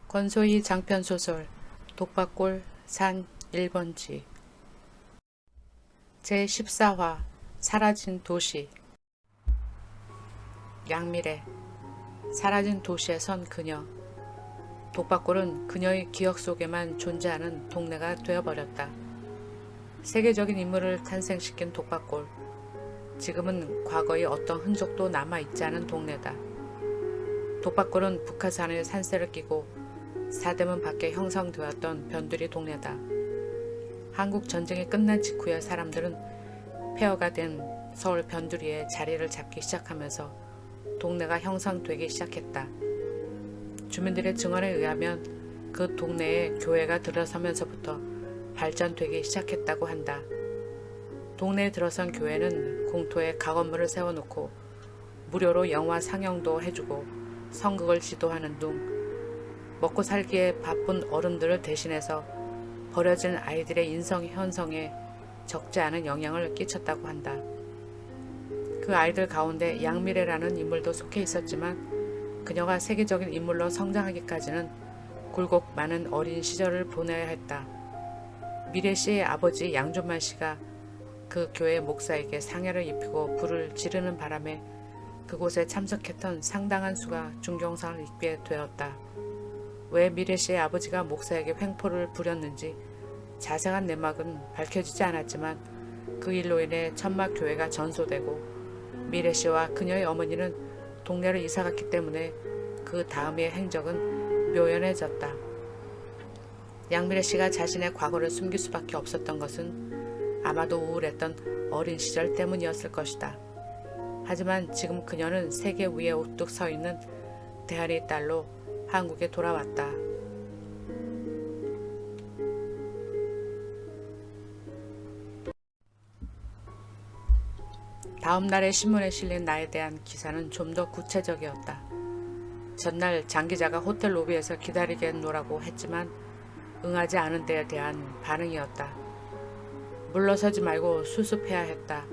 권소희 장편소설 독박골 산 1번지 제14화 사라진 도시. 양미래. 사라진 도시에 선 그녀. 독박골은 그녀의 기억 속에만 존재하는 동네가 되어버렸다. 세계적인 인물을 탄생시킨 독박골. 지금은 과거의 어떤 흔적도 남아있지 않은 동네다. 독박골은 북한산의 산세를 끼고 사대문 밖에 형성되었던 변두리 동네다. 한국 전쟁이 끝난 직후에 사람들은 폐허가 된 서울 변두리에 자리를 잡기 시작하면서 동네가 형성되기 시작했다. 주민들의 증언에 의하면 그 동네에 교회가 들어서면서부터 발전되기 시작했다고 한다. 동네에 들어선 교회는 공터에 가건물을 세워놓고 무료로 영화 상영도 해주고 성극을 지도하는 등 먹고 살기에 바쁜 어른들을 대신해서 버려진 아이들의 인성 형성에 적지 않은 영향을 끼쳤다고 한다. 그 아이들 가운데 양미래라는 인물도 속해 있었지만 그녀가 세계적인 인물로 성장하기까지는 굴곡 많은 어린 시절을 보내야 했다. 미래 씨의 아버지 양존만 씨가 그 교회 목사에게 상해를 입히고 불을 지르는 바람에 그곳에 참석했던 상당한 수가 중경상을 입게 되었다. 왜 미래 씨의 아버지가 목사에게 횡포를 부렸는지 자세한 내막은 밝혀지지 않았지만 그 일로 인해 천막 교회가 전소되고 미래 씨와 그녀의 어머니는 동네를 이사갔기 때문에 그 다음의 행적은 묘연해졌다. 양미래 씨가 자신의 과거를 숨길 수밖에 없었던 것은 아마도 우울했던 어린 시절 때문이었을 것이다. 하지만 지금 그녀는 세계 위에 우뚝 서 있는 대한의 딸로 한국에 돌아왔다. 다음 날의 신문에 실린 나에 대한 기사는 좀 더 구체적이었다. 전날 장 기자가 호텔 로비에서 기다리겠노라고 했지만 응하지 않은 데에 대한 반응이었다. 물러서지 말고 수습해야 했다.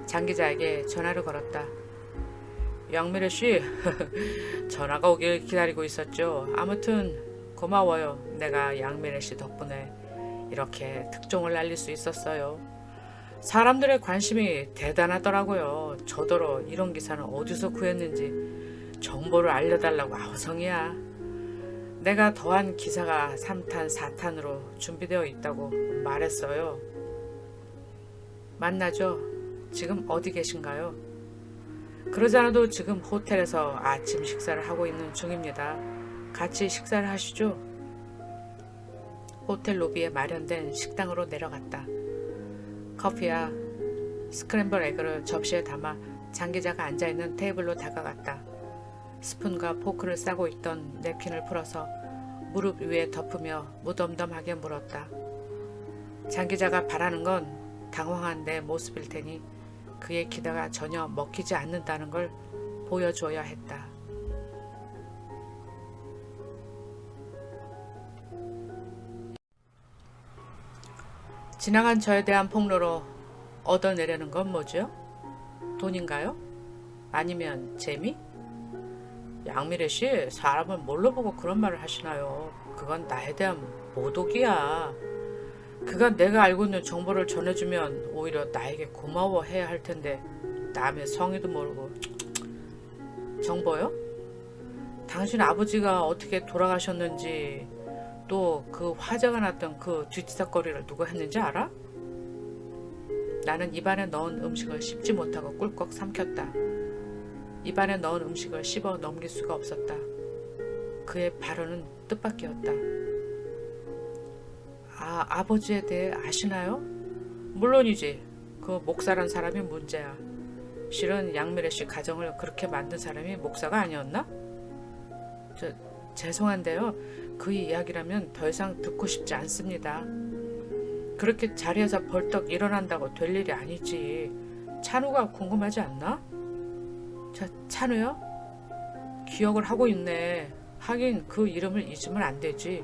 장 기자에게 전화를 걸었다. 양미래 씨, 전화가 오길 기다리고 있었죠. 아무튼 고마워요. 내가 양미래 씨 덕분에 이렇게 특종을 날릴 수 있었어요. 사람들의 관심이 대단하더라고요. 저더러 이런 기사는 어디서 구했는지 정보를 알려달라고 아우성이야. 내가 더한 기사가 3탄, 4탄으로 준비되어 있다고 말했어요. 만나죠. 지금 어디 계신가요? 그러지 않아도 지금 호텔에서 아침 식사를 하고 있는 중입니다. 같이 식사를 하시죠. 호텔 로비에 마련된 식당으로 내려갔다. 커피와 스크램블 에그를 접시에 담아 장 기자가 앉아있는 테이블로 다가갔다. 스푼과 포크를 싸고 있던 냅킨을 풀어서 무릎 위에 덮으며 무덤덤하게 물었다. 장 기자가 바라는 건 당황한 내 모습일 테니 그의 기대가 전혀 먹히지 않는다는 걸 보여줘야 했다. 지나간 저에 대한 폭로로 얻어내려는 건 뭐죠? 돈인가요? 아니면 재미? 양미래 씨, 사람을 뭘로 보고 그런 말을 하시나요? 그건 나에 대한 모독이야. 그간 내가 알고 있는 정보를 전해주면 오히려 나에게 고마워해야 할 텐데 남의 성의도 모르고. 정보요? 당신 아버지가 어떻게 돌아가셨는지 또 그 화재가 났던 그 뒤치다거리를 누가 했는지 알아? 나는 입안에 넣은 음식을 씹지 못하고 꿀꺽 삼켰다. 입안에 넣은 음식을 씹어 넘길 수가 없었다. 그의 발언은 뜻밖이었다. 아버지에 대해 아시나요? 물론이지. 그 목사란 사람이 문제야. 실은 양미래 씨 가정을 그렇게 만든 사람이 목사가 아니었나? 죄송한데요. 그 이야기라면 더 이상 듣고 싶지 않습니다. 그렇게 자리에서 벌떡 일어난다고 될 일이 아니지. 찬우가 궁금하지 않나? 찬우요? 기억을 하고 있네. 하긴 그 이름을 잊으면 안 되지.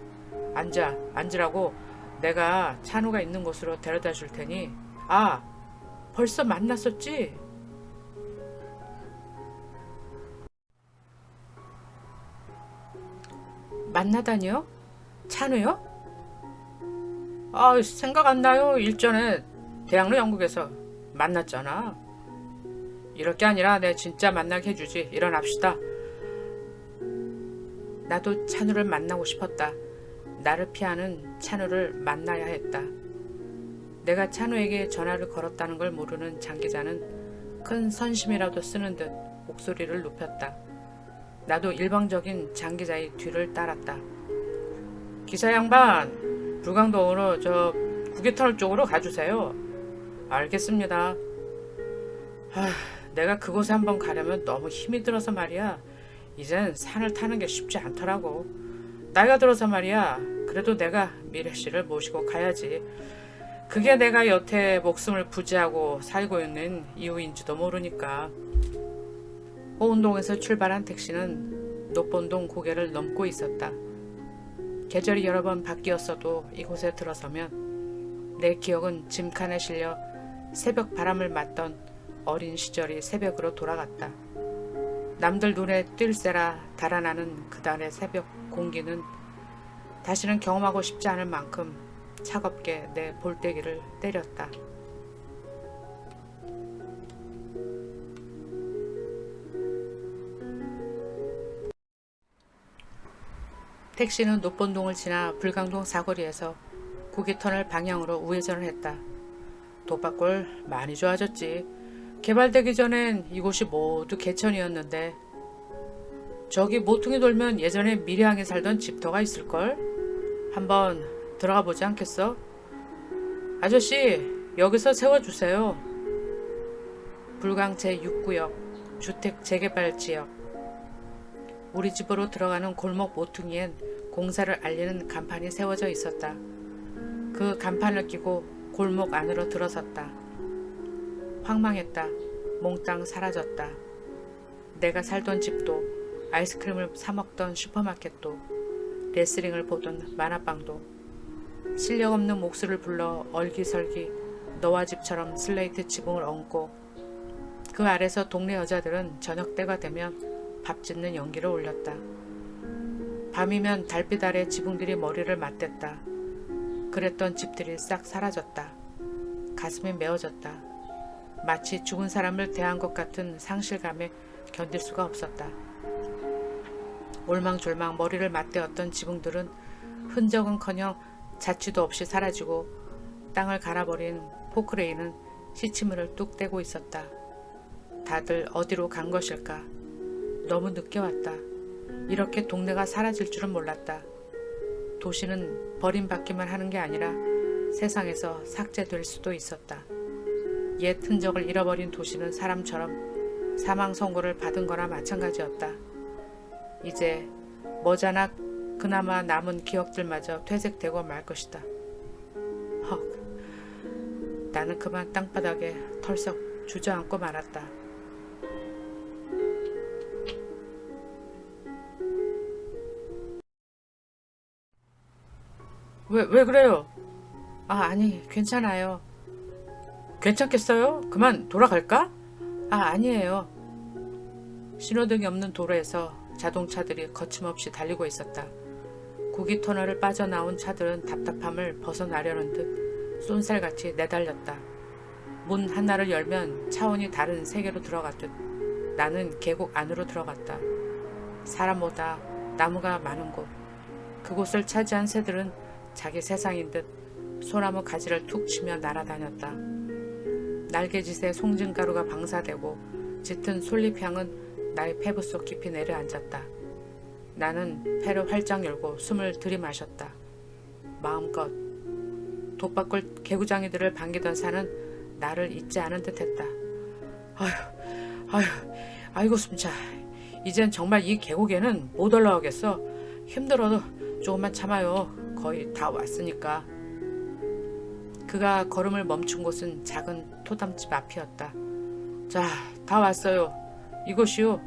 앉으라고. 내가 찬우가 있는 곳으로 데려다 줄 테니. 벌써 만났었지? 만나다니요? 찬우요? 생각 안 나요. 일전에 대학로 영국에서 만났잖아. 이럴 게 아니라 내 진짜 만나게 해주지. 일어납시다. 나도 찬우를 만나고 싶었다. 나를 피하는 찬우를 만나야 했다. 내가 찬우에게 전화를 걸었다는 걸 모르는 장 기자는 큰 선심이라도 쓰는 듯 목소리를 높였다. 나도 일방적인 장 기자의 뒤를 따랐다. 기사 양반, 불광동으로 저 구기터널 쪽으로 가주세요. 알겠습니다. 내가 그곳에 한번 가려면 너무 힘이 들어서 말이야. 이젠 산을 타는 게 쉽지 않더라고. 나이가 들어서 말이야. 그래도 내가 미래 씨를 모시고 가야지. 그게 내가 여태 목숨을 부지하고 살고 있는 이유인지도 모르니까. 호운동에서 출발한 택시는 노본동 고개를 넘고 있었다. 계절이 여러 번 바뀌었어도 이곳에 들어서면 내 기억은 짐칸에 실려 새벽 바람을 맞던 어린 시절이 새벽으로 돌아갔다. 남들 눈에 뛸새라 달아나는 그달의 새벽 공기는 다시는 경험하고 싶지 않을 만큼 차갑게 내 볼때기를 때렸다. 택시는 노본동을 지나 불광동 사거리에서 구기터널 방향으로 우회전을 했다. 독박골 많이 좋아졌지. 개발되기 전엔 이곳이 모두 개천이었는데 저기 모퉁이 돌면 예전에 미래항에 살던 집터가 있을걸? 한번 들어가 보지 않겠어? 아저씨, 여기서 세워주세요. 불광 제6구역 주택 재개발 지역. 우리 집으로 들어가는 골목 모퉁이엔 공사를 알리는 간판이 세워져 있었다. 그 간판을 끼고 골목 안으로 들어섰다. 황망했다. 몽땅 사라졌다. 내가 살던 집도, 아이스크림을 사 먹던 슈퍼마켓도, 레슬링을 보던 만화방도, 실력 없는 목수를 불러 얼기설기 너와 집처럼 슬레이트 지붕을 얹고 그 아래서 동네 여자들은 저녁 때가 되면 밥 짓는 연기를 올렸다. 밤이면 달빛 아래 지붕들이 머리를 맞댔다. 그랬던 집들이 싹 사라졌다. 가슴이 메어졌다. 마치 죽은 사람을 대한 것 같은 상실감에 견딜 수가 없었다. 올망졸망 머리를 맞대었던 지붕들은 흔적은커녕 자취도 없이 사라지고 땅을 갈아버린 포크레인은 시치미를 뚝 떼고 있었다. 다들 어디로 간 것일까? 너무 늦게 왔다. 이렇게 동네가 사라질 줄은 몰랐다. 도시는 버림받기만 하는 게 아니라 세상에서 삭제될 수도 있었다. 옛 흔적을 잃어버린 도시는 사람처럼 사망 선고를 받은 거나 마찬가지였다. 이제 머지않아 그나마 남은 기억들마저 퇴색되고 말 것이다. 헉, 나는 그만 땅바닥에 털썩 주저앉고 말았다. 왜 그래요? 아니, 괜찮아요. 괜찮겠어요? 그만 돌아갈까? 아니에요. 신호등이 없는 도로에서 자동차들이 거침없이 달리고 있었다. 구기터널을 빠져나온 차들은 답답함을 벗어나려는 듯 쏜살같이 내달렸다. 문 하나를 열면 차원이 다른 세계로 들어갔듯 나는 계곡 안으로 들어갔다. 사람보다 나무가 많은 곳. 그곳을 차지한 새들은 자기 세상인 듯 소나무 가지를 툭 치며 날아다녔다. 날개짓에 송진가루가 방사되고 짙은 솔잎향은 나의 폐부 속 깊이 내려앉았다. 나는 폐를 활짝 열고 숨을 들이마셨다. 마음껏. 독박골 개구장이들을 반기던 산은 나를 잊지 않은 듯했다. 아이고 숨차. 이젠 정말 이 계곡에는 못 올라오겠어. 힘들어도 조금만 참아요. 거의 다 왔으니까. 그가 걸음을 멈춘 곳은 작은 토담집 앞이었다. 자, 다 왔어요. 이곳이요.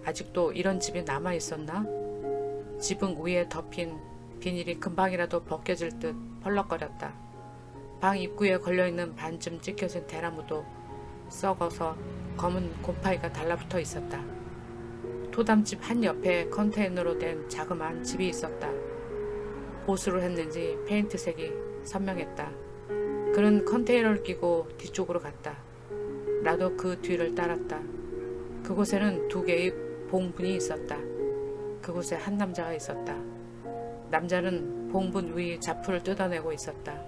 아직도 이런 집이 남아있었나? 지붕 위에 덮인 비닐이 금방이라도 벗겨질 듯 펄럭거렸다. 방 입구에 걸려있는 반쯤 찢겨진 대나무도 썩어서 검은 곰팡이가 달라붙어 있었다. 토담집 한 옆에 컨테이너로 된 자그마한 집이 있었다. 보수를 했는지 페인트색이 선명했다. 그는 컨테이너를 끼고 뒤쪽으로 갔다. 나도 그 뒤를 따랐다. 그곳에는 2개의 봉분이 있었다. 그곳에 한 남자가 있었다. 남자는 봉분 위 자풀을 뜯어내고 있었다.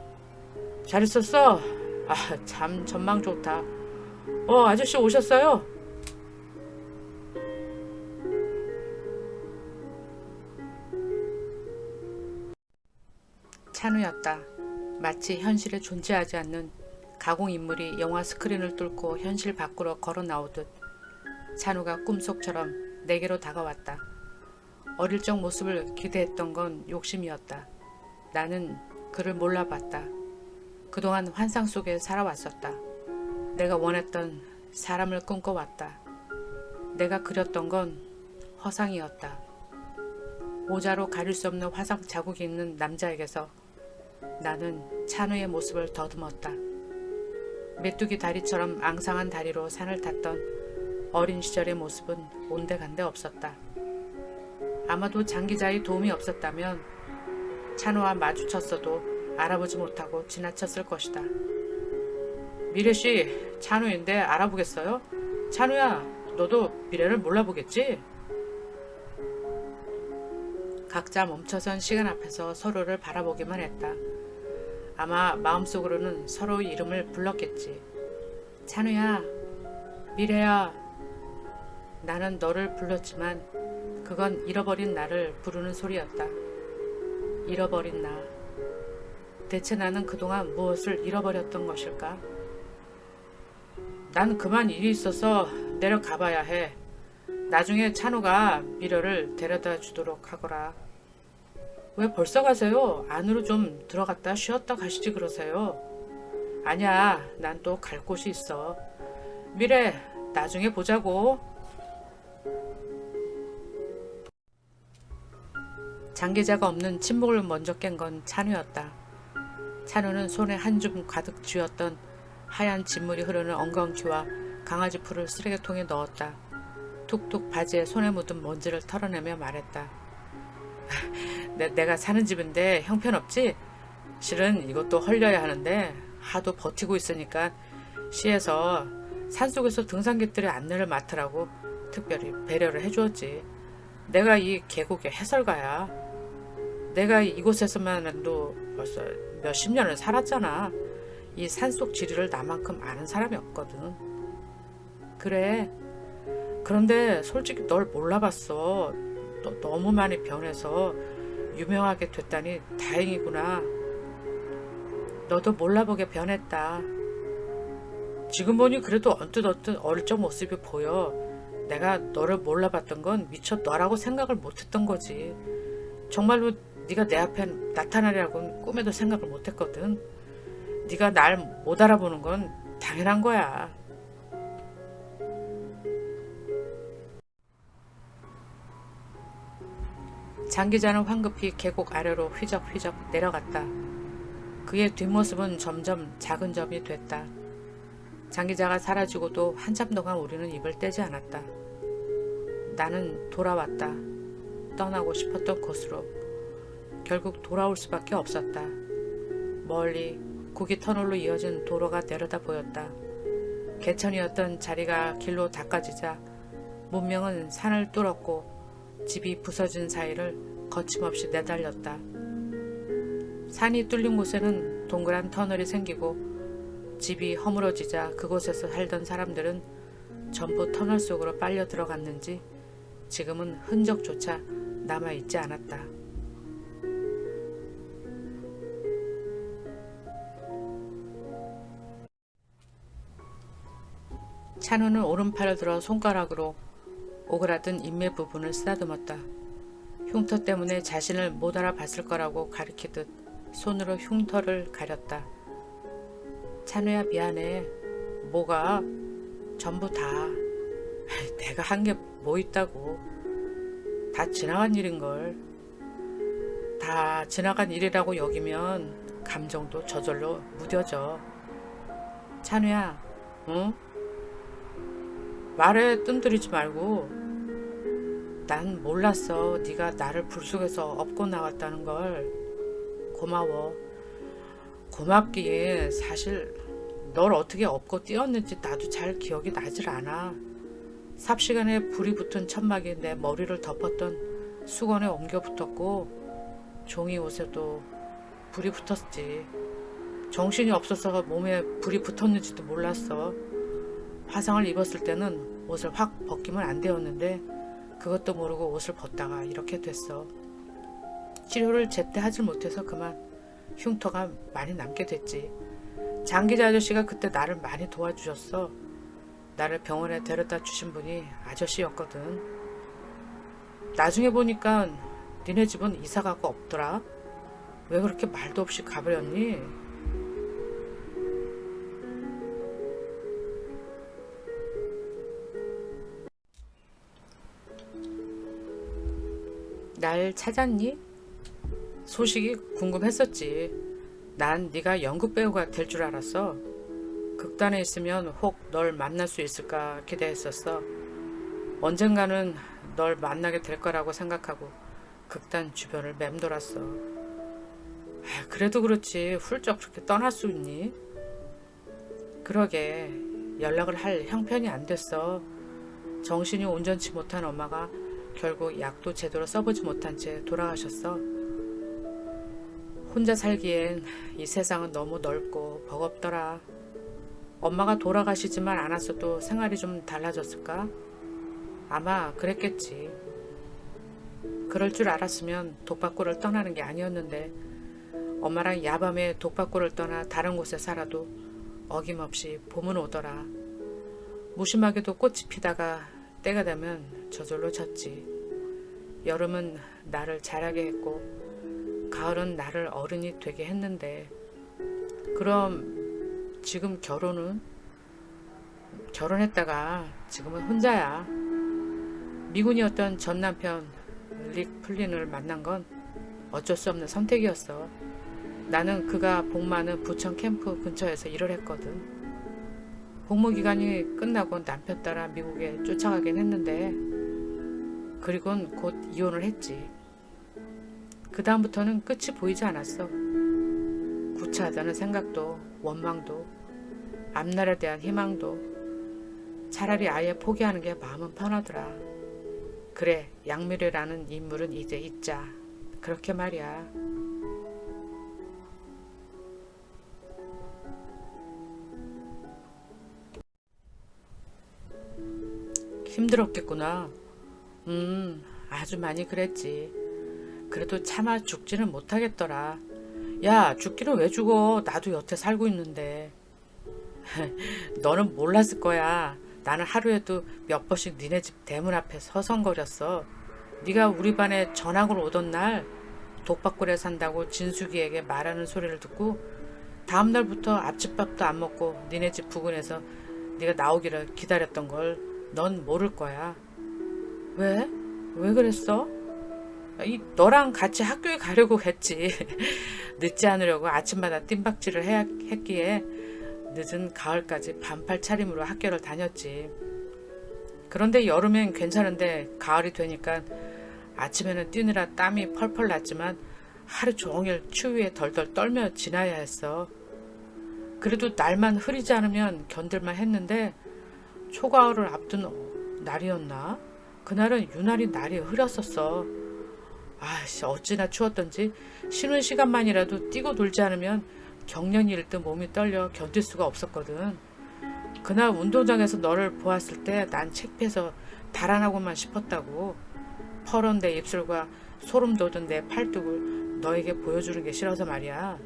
잘 있었어? 아, 참 전망 좋다. 아저씨 오셨어요? 찬우였다. 마치 현실에 존재하지 않는 가공인물이 영화 스크린을 뚫고 현실 밖으로 걸어 나오듯 찬우가 꿈속처럼 내게로 다가왔다. 어릴 적 모습을 기대했던 건 욕심이었다. 나는 그를 몰라봤다. 그동안 환상 속에 살아왔었다. 내가 원했던 사람을 꿈꿔왔다. 내가 그렸던 건 허상이었다. 모자로 가릴 수 없는 화상 자국이 있는 남자에게서 나는 찬우의 모습을 더듬었다. 메뚜기 다리처럼 앙상한 다리로 산을 탔던 어린 시절의 모습은 온데간데 없었다. 아마도 장기자의 도움이 없었다면 찬우와 마주쳤어도 알아보지 못하고 지나쳤을 것이다. 미래씨, 찬우인데 알아보겠어요? 찬우야, 너도 미래를 몰라보겠지? 각자 멈춰선 시간 앞에서 서로를 바라보기만 했다. 아마 마음속으로는 서로의 이름을 불렀겠지. 찬우야, 미래야. 나는 너를 불렀지만 그건 잃어버린 나를 부르는 소리였다. 잃어버린 나. 대체 나는 그동안 무엇을 잃어버렸던 것일까? 난 그만 일이 있어서 내려가봐야 해. 나중에 찬우가 미래를 데려다 주도록 하거라. 왜 벌써 가세요? 안으로 좀 들어갔다 쉬었다 가시지 그러세요. 아니야, 난 또 갈 곳이 있어. 미래, 나중에 보자고. 장기자가 없는 침묵을 먼저 깬 건 찬우였다. 찬우는 손에 한 줌 가득 쥐었던 하얀 진물이 흐르는 엉겅퀴와 강아지 풀을 쓰레기통에 넣었다. 툭툭 바지에 손에 묻은 먼지를 털어내며 말했다. 내가 사는 집인데 형편없지? 실은 이것도 헐려야 하는데 하도 버티고 있으니까 시에서 산속에서 등산객들의 안내를 맡으라고 특별히 배려를 해주었지. 내가 이 계곡의 해설가야. 내가 이곳에서만도 벌써 몇십 년을 살았잖아. 이 산속 지리를 나만큼 아는 사람이 없거든. 그래. 그런데 솔직히 널 몰라봤어. 너무 많이 변해서 유명하게 됐다니 다행이구나. 너도 몰라보게 변했다. 지금 보니 그래도 언뜻 어릴 적 모습이 보여. 내가 너를 몰라봤던 건 미처 너라고 생각을 못했던 거지. 정말로 네가 내 앞에 나타나리라고는 꿈에도 생각을 못했거든. 네가 날 못 알아보는 건 당연한 거야. 장기자는 황급히 계곡 아래로 휘적휘적 내려갔다. 그의 뒷모습은 점점 작은 점이 됐다. 장기자가 사라지고도 한참 동안 우리는 입을 떼지 않았다. 나는 돌아왔다. 떠나고 싶었던 곳으로. 결국 돌아올 수밖에 없었다. 멀리 구기 터널로 이어진 도로가 내려다 보였다. 개천이었던 자리가 길로 닦아지자 문명은 산을 뚫었고 집이 부서진 사이를 거침없이 내달렸다. 산이 뚫린 곳에는 동그란 터널이 생기고 집이 허물어지자 그곳에서 살던 사람들은 전부 터널 속으로 빨려 들어갔는지 지금은 흔적조차 남아있지 않았다. 찬우는 오른팔을 들어 손가락으로 오그라든 인매 부분을 쓰다듬었다. 흉터 때문에 자신을 못 알아봤을 거라고 가리키듯 손으로 흉터를 가렸다. 찬우야, 미안해. 뭐가? 전부 다. 내가 한 게 뭐 있다고. 다 지나간 일인걸. 다 지나간 일이라고 여기면 감정도 저절로 무뎌져. 찬우야, 응? 말에 뜸들이지 말고. 난 몰랐어. 네가 나를 불 속에서 업고 나왔다는 걸. 고마워. 고맙기에 사실 널 어떻게 업고 뛰었는지 나도 잘 기억이 나질 않아. 삽시간에 불이 붙은 천막이 내 머리를 덮었던 수건에 옮겨 붙었고 종이 옷에도 불이 붙었지. 정신이 없어서 몸에 불이 붙었는지도 몰랐어. 화상을 입었을 때는 옷을 확 벗기면 안 되었는데 그것도 모르고 옷을 벗다가 이렇게 됐어. 치료를 제때 하질 못해서 그만 흉터가 많이 남게 됐지. 장기자 아저씨가 그때 나를 많이 도와주셨어. 나를 병원에 데려다 주신 분이 아저씨였거든. 나중에 보니까 니네 집은 이사가고 없더라. 왜 그렇게 말도 없이 가버렸니? 날 찾았니? 소식이 궁금했었지. 난 네가 연극 배우가 될 줄 알았어. 극단에 있으면 혹 널 만날 수 있을까 기대했었어. 언젠가는 널 만나게 될 거라고 생각하고 극단 주변을 맴돌았어. 그래도 그렇지 훌쩍 그렇게 떠날 수 있니? 그러게 연락을 할 형편이 안 됐어. 정신이 온전치 못한 엄마가 결국 약도 제대로 써보지 못한 채 돌아가셨어. 혼자 살기엔 이 세상은 너무 넓고 버겁더라. 엄마가 돌아가시지만 않았어도 생활이 좀 달라졌을까? 아마 그랬겠지. 그럴 줄 알았으면 독박골을 떠나는 게 아니었는데 엄마랑 야밤에 독박골을 떠나 다른 곳에 살아도 어김없이 봄은 오더라. 무심하게도 꽃이 피다가 때가 되면 저절로 졌지. 여름은 나를 자라게 했고 가을은 나를 어른이 되게 했는데 그럼 지금 결혼은? 결혼했다가 지금은 혼자야. 미군이었던 전 남편 릭 플린을 만난 건 어쩔 수 없는 선택이었어. 나는 그가 복 많은 부천 캠프 근처에서 일을 했거든. 복무 기간이 끝나고 남편 따라 미국에 쫓아가긴 했는데 그리곤 곧 이혼을 했지. 그 다음부터는 끝이 보이지 않았어. 구차하다는 생각도 원망도 앞날에 대한 희망도 차라리 아예 포기하는 게 마음은 편하더라. 그래 양미래라는 인물은 이제 잊자. 그렇게 말이야. 힘들었겠구나. 아주 많이 그랬지. 그래도 차마 죽지는 못하겠더라. 야, 죽기는 왜 죽어? 나도 여태 살고 있는데. 너는 몰랐을 거야. 나는 하루에도 몇 번씩 니네 집 대문 앞에 서성거렸어. 네가 우리 반에 전학을 오던 날 독박골에 산다고 진숙이에게 말하는 소리를 듣고 다음 날부터 앞집밥도 안 먹고 니네 집 부근에서 네가 나오기를 기다렸던 걸 넌 모를 거야. 왜? 왜 그랬어? 너랑 같이 학교에 가려고 했지. 늦지 않으려고 아침마다 뜀박질을 했기에 늦은 가을까지 반팔 차림으로 학교를 다녔지. 그런데 여름엔 괜찮은데 가을이 되니까 아침에는 뛰느라 땀이 펄펄 났지만 하루 종일 추위에 덜덜 떨며 지나야 했어. 그래도 날만 흐리지 않으면 견딜만 했는데 초가을을 앞둔 날이었나? 그날은 유난히 날이 흐렸었어. 어찌나 추웠던지 쉬는 시간만이라도 뛰고 놀지 않으면 경련이 일듯 몸이 떨려 견딜 수가 없었거든. 그날 운동장에서 너를 보았을 때 난 창피해서 달아나고만 싶었다고. 퍼런 내 입술과 소름 돋은 내 팔뚝을 너에게 보여주는 게 싫어서 말이야.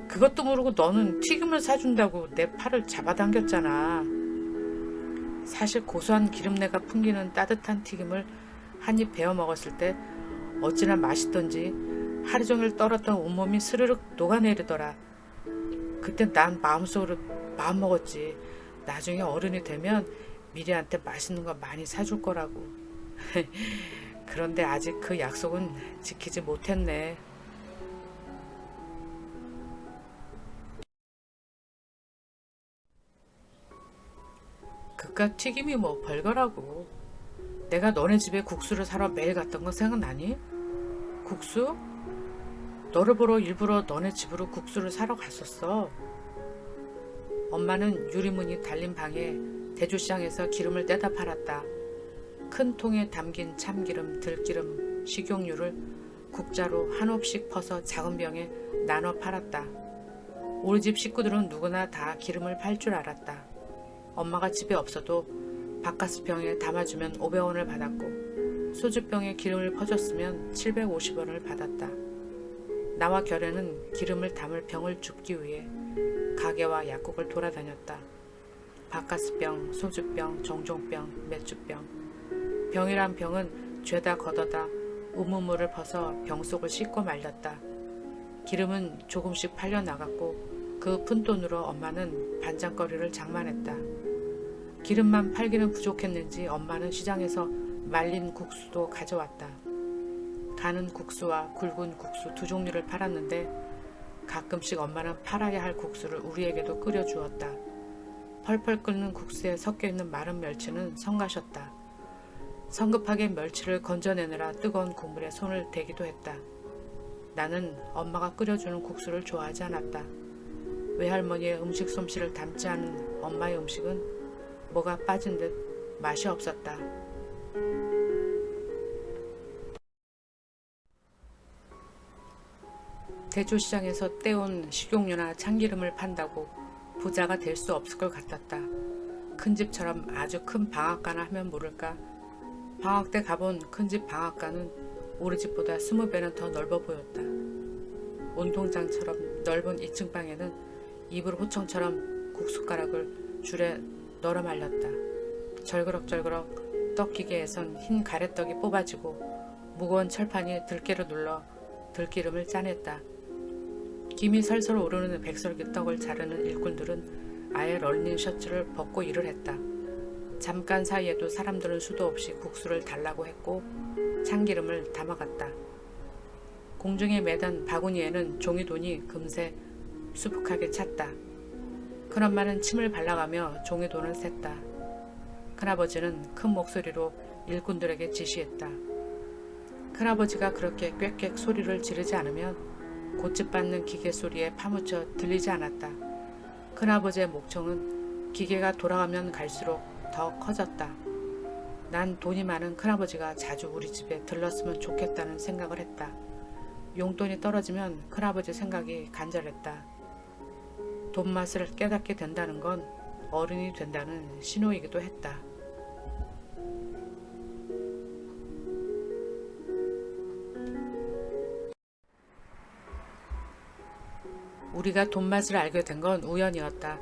그것도 모르고 너는 튀김을 사준다고 내 팔을 잡아당겼잖아. 사실 고소한 기름내가 풍기는 따뜻한 튀김을 한 입 베어 먹었을 때 어찌나 맛있던지 하루 종일 떨었던 온몸이 스르륵 녹아내리더라. 그때 난 마음속으로 마음먹었지. 나중에 어른이 되면 미리한테 맛있는 거 많이 사줄 거라고. 그런데 아직 그 약속은 지키지 못했네. 그깟 튀김이 뭐 별거라고. 내가 너네 집에 국수를 사러 매일 갔던 거 생각나니? 국수? 너를 보러 일부러 너네 집으로 국수를 사러 갔었어. 엄마는 유리문이 달린 방에 대주시장에서 기름을 떼다 팔았다. 큰 통에 담긴 참기름, 들기름, 식용유를 국자로 한 옵씩 퍼서 작은 병에 나눠 팔았다. 우리 집 식구들은 누구나 다 기름을 팔 줄 알았다. 엄마가 집에 없어도 바카스 병에 담아주면 500원을 받았고 소주병에 기름을 퍼줬으면 750원을 받았다. 나와 결혜는 기름을 담을 병을 줍기 위해 가게와 약국을 돌아다녔다. 바카스병, 소주병, 정종병, 맥주병. 병이란 병은 죄다 걷어다 우물물을 퍼서 병 속을 씻고 말렸다. 기름은 조금씩 팔려 나갔고 그 푼돈으로 엄마는 반찬거리를 장만했다. 기름만 팔기는 부족했는지 엄마는 시장에서 말린 국수도 가져왔다. 가는 국수와 굵은 국수 두 종류를 팔았는데 가끔씩 엄마는 팔아야 할 국수를 우리에게도 끓여주었다. 펄펄 끓는 국수에 섞여있는 마른 멸치는 성가셨다. 성급하게 멸치를 건져내느라 뜨거운 국물에 손을 대기도 했다. 나는 엄마가 끓여주는 국수를 좋아하지 않았다. 외할머니의 음식 솜씨를 닮지 않은 엄마의 음식은 뭐가 빠진 듯 맛이 없었다. 대조시장에서 떼온 식용유나 참기름을 판다고 부자가 될 수 없을 것 같았다. 큰 집처럼 아주 큰 방앗간을 하면 모를까. 방학 때 가본 큰 집 방앗간은 우리 집보다 20배는 더 넓어 보였다. 운동장처럼 넓은 2층 방에는 이불 호청처럼 국숟가락을 줄에 널어 말렸다. 절그럭절그럭 떡기계에선 흰 가래떡이 뽑아지고 무거운 철판이 들깨를 눌러 들기름을 짜냈다. 김이 설설 오르는 백설기 떡을 자르는 일꾼들은 아예 런닝 셔츠를 벗고 일을 했다. 잠깐 사이에도 사람들은 수도 없이 국수를 달라고 했고 참기름을 담아갔다. 공중에 매단 바구니에는 종이돈이 금세 수북하게 찼다. 큰엄마는 침을 발라가며 종이돈을 셌다. 큰아버지는 큰 목소리로 일꾼들에게 지시했다. 큰아버지가 그렇게 꽥꽥 소리를 지르지 않으면 곧집 받는 기계 소리에 파묻혀 들리지 않았다. 큰아버지의 목청은 기계가 돌아가면 갈수록 더 커졌다. 난 돈이 많은 큰아버지가 자주 우리 집에 들렀으면 좋겠다는 생각을 했다. 용돈이 떨어지면 큰아버지 생각이 간절했다. 돈 맛을 깨닫게 된다는 건 어른이 된다는 신호이기도 했다. 우리가 돈 맛을 알게 된 건 우연이었다.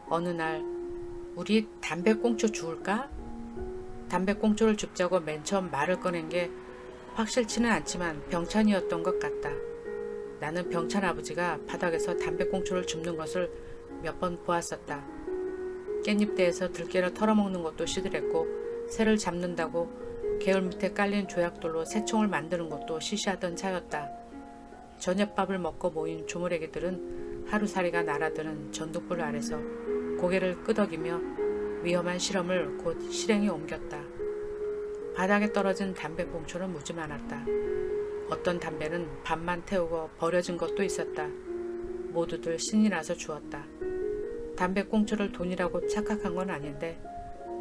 어느 날 우리 담배꽁초 주울까? 담배꽁초를 줍자고 맨 처음 말을 꺼낸 게 확실치는 않지만 병찬이었던 것 같다. 나는 병찬 아버지가 바닥에서 담배꽁초를 줍는 것을 몇 번 보았었다. 깻잎대에서 들깨를 털어먹는 것도 시들했고 새를 잡는다고 개울 밑에 깔린 조약돌로 새총을 만드는 것도 시시하던 차였다. 저녁밥을 먹고 모인 조물애기들은 하루살이가 날아드는 전등불 아래서 고개를 끄덕이며 위험한 실험을 곧 실행에 옮겼다. 바닥에 떨어진 담배꽁초는 무지 많았다. 어떤 담배는 밤만 태우고 버려진 것도 있었다. 모두들 신이 나서 주었다. 담배꽁초를 돈이라고 착각한 건 아닌데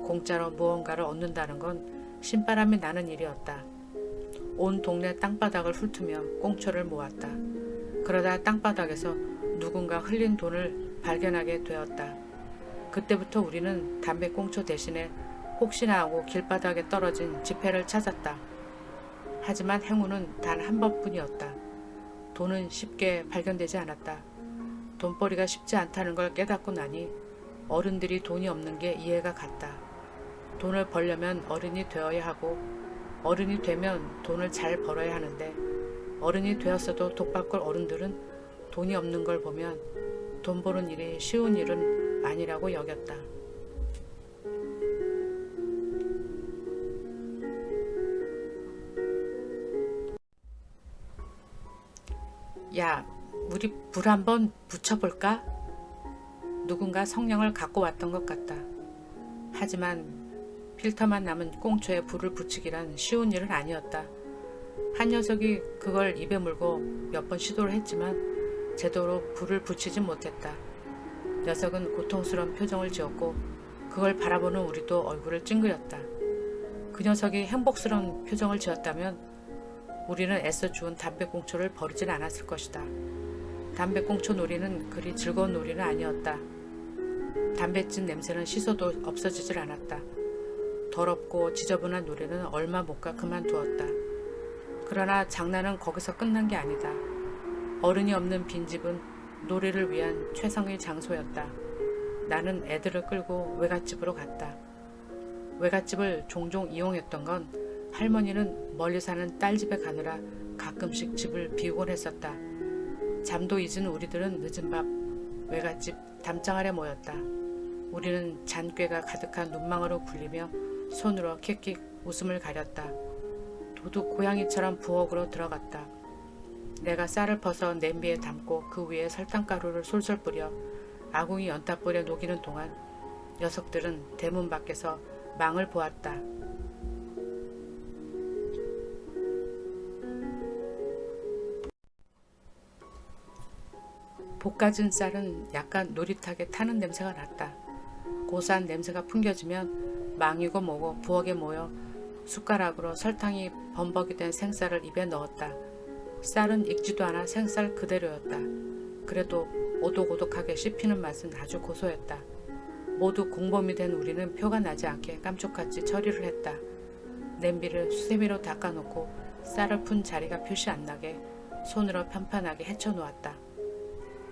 공짜로 무언가를 얻는다는 건 신바람이 나는 일이었다. 온 동네 땅바닥을 훑으며 꽁초를 모았다. 그러다 땅바닥에서 누군가 흘린 돈을 발견하게 되었다. 그때부터 우리는 담배꽁초 대신에 혹시나 하고 길바닥에 떨어진 지폐를 찾았다. 하지만 행운은 단 한 번뿐이었다. 돈은 쉽게 발견되지 않았다. 돈벌이가 쉽지 않다는 걸 깨닫고 나니 어른들이 돈이 없는 게 이해가 갔다. 돈을 벌려면 어른이 되어야 하고 어른이 되면 돈을 잘 벌어야 하는데 어른이 되었어도 독박골 어른들은 돈이 없는 걸 보면 돈 버는 일이 쉬운 일은 아니라고 여겼다. 야, 우리 불 한번 붙여볼까? 누군가 성냥을 갖고 왔던 것 같다. 하지만 필터만 남은 꽁초에 불을 붙이기란 쉬운 일은 아니었다. 한 녀석이 그걸 입에 물고 몇 번 시도를 했지만 제대로 불을 붙이진 못했다. 녀석은 고통스러운 표정을 지었고 그걸 바라보는 우리도 얼굴을 찡그렸다. 그 녀석이 행복스러운 표정을 지었다면 우리는 애써 주운 담배꽁초를 버리진 않았을 것이다. 담배꽁초 놀이는 그리 즐거운 놀이는 아니었다. 담뱃진 냄새는 씻어도 없어지질 않았다. 더럽고 지저분한 놀이는 얼마 못 가 그만두었다. 그러나 장난은 거기서 끝난 게 아니다. 어른이 없는 빈집은 놀이를 위한 최상의 장소였다. 나는 애들을 끌고 외갓집으로 갔다. 외갓집을 종종 이용했던 건 할머니는 멀리 사는 딸 집에 가느라 가끔씩 집을 비우곤 했었다. 잠도 잊은 우리들은 늦은 밤 외갓집 담장 아래 모였다. 우리는 잔꾀가 가득한 눈망울을 굴리며 손으로 킥킥 웃음을 가렸다. 도둑 고양이처럼 부엌으로 들어갔다. 내가 쌀을 퍼서 냄비에 담고 그 위에 설탕가루를 솔솔 뿌려 아궁이 연탄불에 녹이는 동안 녀석들은 대문 밖에서 망을 보았다. 볶아진 쌀은 약간 노릿하게 타는 냄새가 났다. 고소한 냄새가 풍겨지면 망이고 뭐고 부엌에 모여 숟가락으로 설탕이 범벅이 된 생쌀을 입에 넣었다. 쌀은 익지도 않아 생쌀 그대로였다. 그래도 오독오독하게 씹히는 맛은 아주 고소했다. 모두 공범이 된 우리는 표가 나지 않게 깜짝같이 처리를 했다. 냄비를 수세미로 닦아놓고 쌀을 푼 자리가 표시 안 나게 손으로 편편하게 헤쳐놓았다.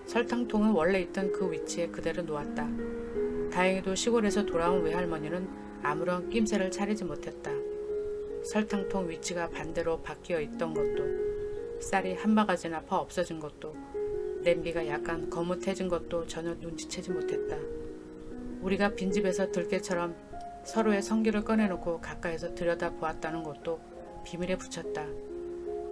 설탕통은 원래 있던 그 위치에 그대로 놓았다. 다행히도 시골에서 돌아온 외할머니는 아무런 낌새를 차리지 못했다. 설탕통 위치가 반대로 바뀌어 있던 것도, 쌀이 한 바가지나 퍼 없어진 것도, 냄비가 약간 거뭇해진 것도 전혀 눈치채지 못했다. 우리가 빈집에서 들깨처럼 서로의 성기를 꺼내놓고 가까이서 들여다보았다는 것도 비밀에 붙였다.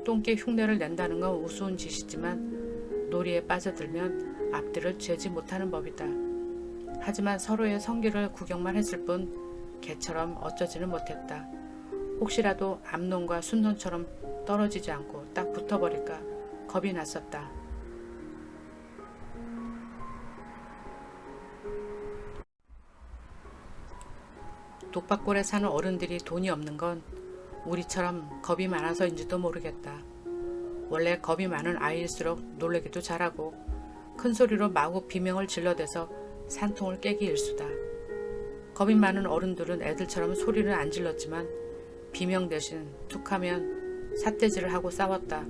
똥개 흉내를 낸다는 건 우스운 짓이지만 놀이에 빠져들면 앞뒤를 죄지 못하는 법이다. 하지만 서로의 성기를 구경만 했을 뿐 개처럼 어쩌지는 못했다. 혹시라도 암놈과 순놈처럼 떨어지지 않고 딱 붙어버릴까 겁이 났었다. 독박골에 사는 어른들이 돈이 없는 건 우리처럼 겁이 많아서인지도 모르겠다. 원래 겁이 많은 아이일수록 놀래기도 잘하고 큰 소리로 마구 비명을 질러대서 산통을 깨기 일수다. 겁이 많은 어른들은 애들처럼 소리를 안 질렀지만 비명 대신 툭하면 삿대질을 하고 싸웠다.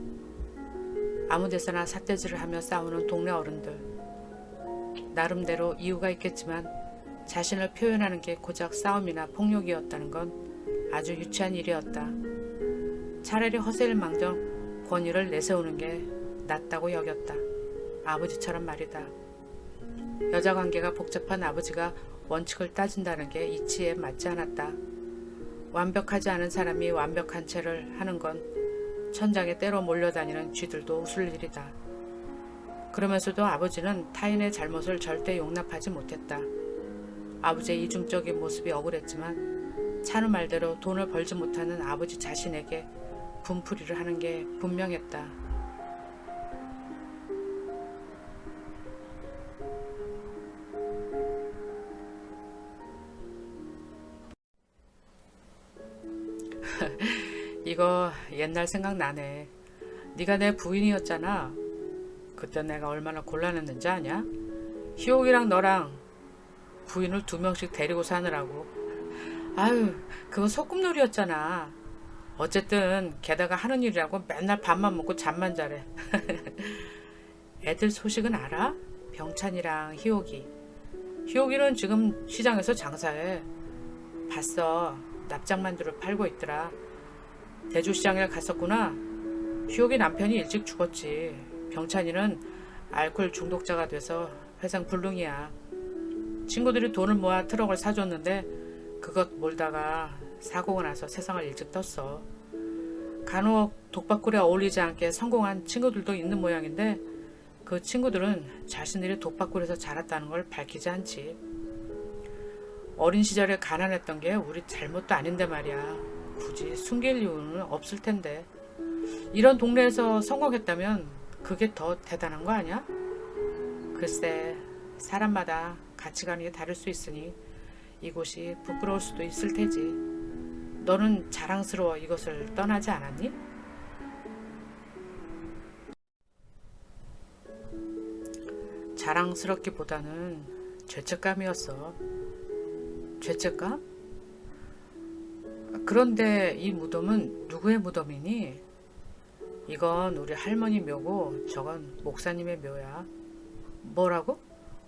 아무데서나 삿대질을 하며 싸우는 동네 어른들. 나름대로 이유가 있겠지만 자신을 표현하는 게 고작 싸움이나 폭력이었다는 건 아주 유치한 일이었다. 차라리 허세일망정 권위를 내세우는 게 낫다고 여겼다. 아버지처럼 말이다. 여자관계가 복잡한 아버지가 원칙을 따진다는 게 이치에 맞지 않았다. 완벽하지 않은 사람이 완벽한 채를 하는 건 천장에 때로 몰려다니는 쥐들도 웃을 일이다. 그러면서도 아버지는 타인의 잘못을 절대 용납하지 못했다. 아버지의 이중적인 모습이 억울했지만 찬우 말대로 돈을 벌지 못하는 아버지 자신에게 분풀이를 하는 게 분명했다. 이거 옛날 생각나네. 네가 내 부인이었잖아. 그때 내가 얼마나 곤란했는지 아냐? 희옥이랑 너랑 부인을 2명씩 데리고 사느라고. 아유, 그건 소꿉놀이였잖아. 어쨌든 게다가 하는 일이라고 맨날 밥만 먹고 잠만 자래. 애들 소식은 알아? 병찬이랑 희옥이. 희옥이는 지금 시장에서 장사해. 봤어. 납작만두를 팔고 있더라. 대주시장에 갔었구나. 희옥이 남편이 일찍 죽었지. 병찬이는 알코올 중독자가 돼서 회상 불능이야. 친구들이 돈을 모아 트럭을 사줬는데 그것 몰다가 사고가 나서 세상을 일찍 떴어. 간혹 독박골에 어울리지 않게 성공한 친구들도 있는 모양인데 그 친구들은 자신들이 독박골에서 자랐다는 걸 밝히지 않지. 어린 시절에 가난했던 게 우리 잘못도 아닌데 말이야. 굳이 숨길 이유는 없을 텐데. 이런 동네에서 성공했다면 그게 더 대단한 거 아니야? 글쎄, 사람마다 가치관이 다를 수 있으니 이곳이 부끄러울 수도 있을 테지. 너는 자랑스러워 이것을 떠나지 않았니? 자랑스럽기보다는 죄책감이었어. 죄책감? 그런데 이 무덤은 누구의 무덤이니? 이건 우리 할머니 묘고 저건 목사님의 묘야. 뭐라고?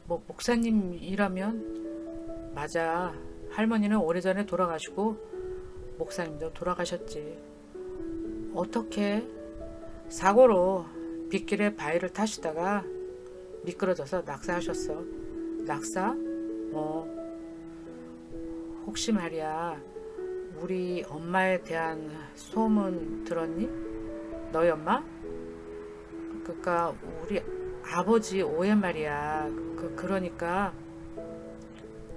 뭐 목사님이라면? 맞아. 할머니는 오래전에 돌아가시고 목사님도 돌아가셨지. 어떻게? 사고로 빗길에 바위를 타시다가 미끄러져서 낙사하셨어. 낙사? 혹시 말이야, 우리 엄마에 대한 소문 들었니? 너희 엄마? 그니까 우리 아버지 오해 말이야. 그러니까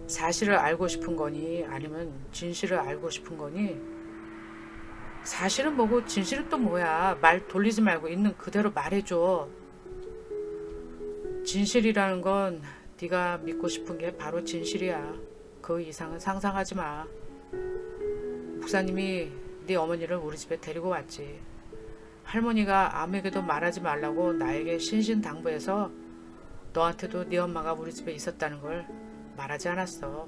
사실을 알고 싶은 거니 아니면 진실을 알고 싶은 거니? 사실은 뭐고 진실은 또 뭐야. 말 돌리지 말고 있는 그대로 말해줘. 진실이라는 건 네가 믿고 싶은 게 바로 진실이야. 그 이상은 상상하지 마. 목사님이 네 어머니를 우리 집에 데리고 왔지. 할머니가 아무에게도 말하지 말라고 나에게 신신당부해서 너한테도 네 엄마가 우리 집에 있었다는 걸 말하지 않았어.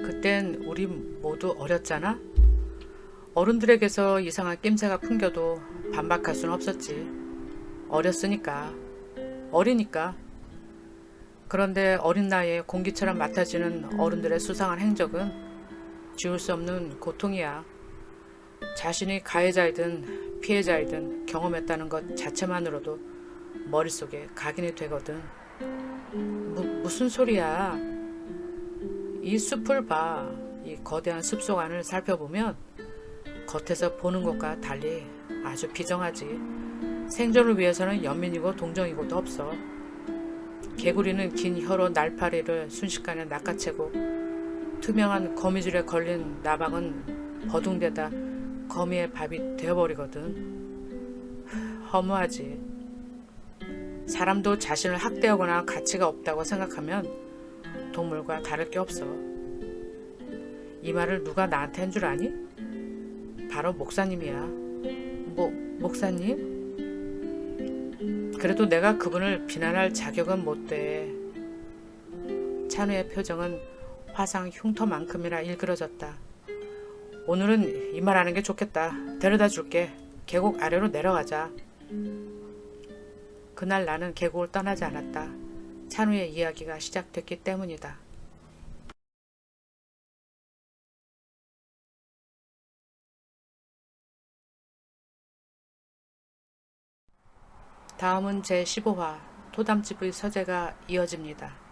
그땐 우리 모두 어렸잖아. 어른들에게서 이상한 낌새가 풍겨도 반박할 수는 없었지. 어렸으니까. 어리니까. 그런데 어린 나이에 공기처럼 맡아지는 어른들의 수상한 행적은 지울 수 없는 고통이야. 자신이 가해자이든 피해자이든 경험했다는 것 자체만으로도 머릿속에 각인이 되거든. 무슨 소리야. 이 숲을 봐. 이 거대한 숲속 안을 살펴보면 겉에서 보는 것과 달리 아주 비정하지. 생존을 위해서는 연민이고 동정이고도 없어. 개구리는 긴 혀로 날파리를 순식간에 낚아채고 투명한 거미줄에 걸린 나방은 버둥대다 거미의 밥이 되어버리거든. 허무하지. 사람도 자신을 학대하거나 가치가 없다고 생각하면 동물과 다를 게 없어. 이 말을 누가 나한테 한 줄 아니? 바로 목사님이야. 목사님? 그래도 내가 그분을 비난할 자격은 못 돼. 찬우의 표정은 화상 흉터만큼이나 일그러졌다. 오늘은 이 말 하는 게 좋겠다. 데려다 줄게. 계곡 아래로 내려가자. 그날 나는 계곡을 떠나지 않았다. 찬우의 이야기가 시작됐기 때문이다. 다음은 제15화 토담집의 서재가 이어집니다.